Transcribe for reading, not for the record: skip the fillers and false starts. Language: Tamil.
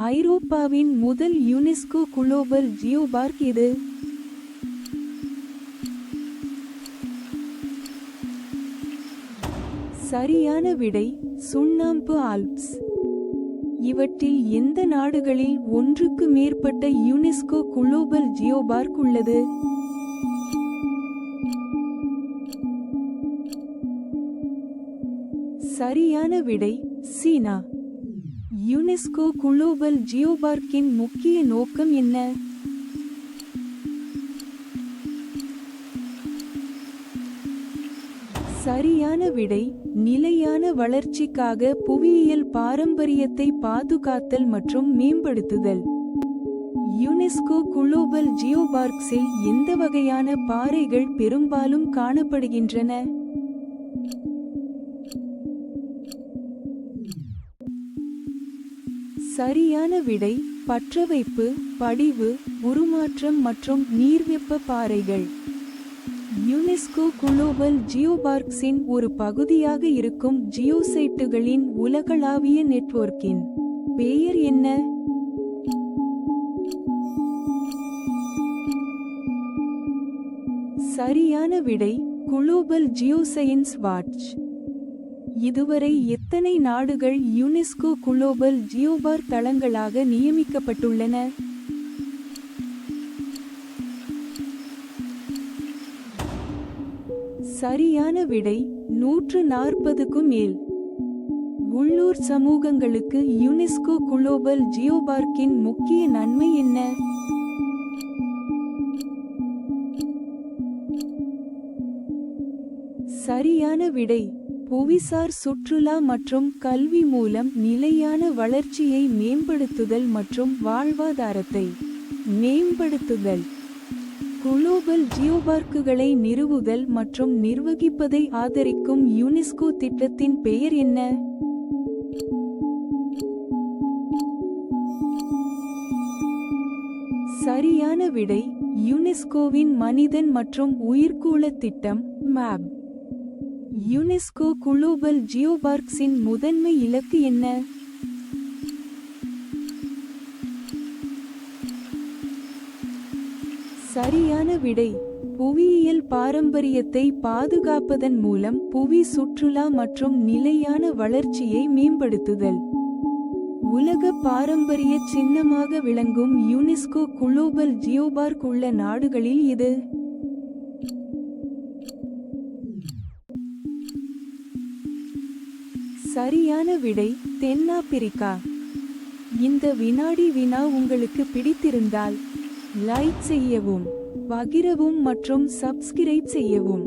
ஐரோப்பாவின் முதல் யுனெஸ்கோ குளோபல் ஜியோபார்க் எது? சரியான விடை சுண்ணாம்பு ஆல்ப்ஸ். இவற்றில் எந்த நாடுகளில் ஒன்றுக்கு மேற்பட்ட யுனெஸ்கோ குளோபல் ஜியோபார்க் உள்ளது? சரியான விடை சீனா. யுனெஸ்கோ குளோபல் ஜியோபார்க்கின் முக்கிய நோக்கம் என்ன? சரியான விடை நிலையான வளர்ச்சிக்காக புவியியல் பாரம்பரியத்தை பாதுகாத்தல் மற்றும் மேம்படுத்துதல். யுனெஸ்கோ குளோபல் ஜியோபார்க்ஸில் எந்த வகையான பாறைகள் பெரும்பாலும் காணப்படுகின்றன? சரியான விடை பற்றவைப்பு, படிவு, உருமாற்றம் மற்றும் நீர்வெப்ப பாறைகள். யுனெஸ்கோ குளோபல் ஜியோபார்க்ஸின் ஒரு பகுதியாக இருக்கும் ஜியோசைட்டுகளின் உலகளாவிய நெட்வொர்க்கின் பெயர் என்ன? சரியான விடை குளோபல் ஜியோசைன்ஸ் வாட்ச். இதுவரை எத்தனை நாடுகள் யுனெஸ்கோ குளோபல் ஜியோபார்க் தளங்களாக நியமிக்கப்பட்டுள்ளன? சரியான விடை 140க்கும் மேல். உள்ளூர் சமூகங்களுக்கு யுனெஸ்கோ குளோபல் ஜியோபார்க்கின் முக்கிய நன்மை என்ன? சரியான விடை புவிசார் சுற்றுலா மற்றும் கல்வி மூலம் நிலையான வளர்ச்சியை மேம்படுத்துதல் மற்றும் வாழ்வாதாரத்தை மேம்படுத்துதல். குளோபல் ஜியோபார்க்குகளை நிறுவுதல் மற்றும் நிர்வகிப்பதை ஆதரிக்கும் யுனெஸ்கோ திட்டத்தின் பெயர் என்ன? சரியான விடை யுனெஸ்கோவின் மனிதன் மற்றும் உயிர்கோள திட்டம் மேப். யுனெஸ்கோ குளோபல் ஜியோபார்க்ஸின் முதன்மை இலக்கு என்ன? சரியான விடை புவியியல் பாரம்பரியத்தை பாதுகாப்பதன் மூலம் புவி சுற்றுலா மற்றும் நிலையான வளர்ச்சியை மேம்படுத்துதல். உலக பாரம்பரிய சின்னமாக விளங்கும் யுனெஸ்கோ குளோபல் ஜியோபார்க் உள்ள நாடுகளில் இது? சரியான விடை தென்னாப்பிரிக்கா. இந்த வினாடி வினா உங்களுக்கு பிடித்திருந்தால் லைக் செய்யவும், பகிரவும் மற்றும் சப்ஸ்கிரைப் செய்யவும்.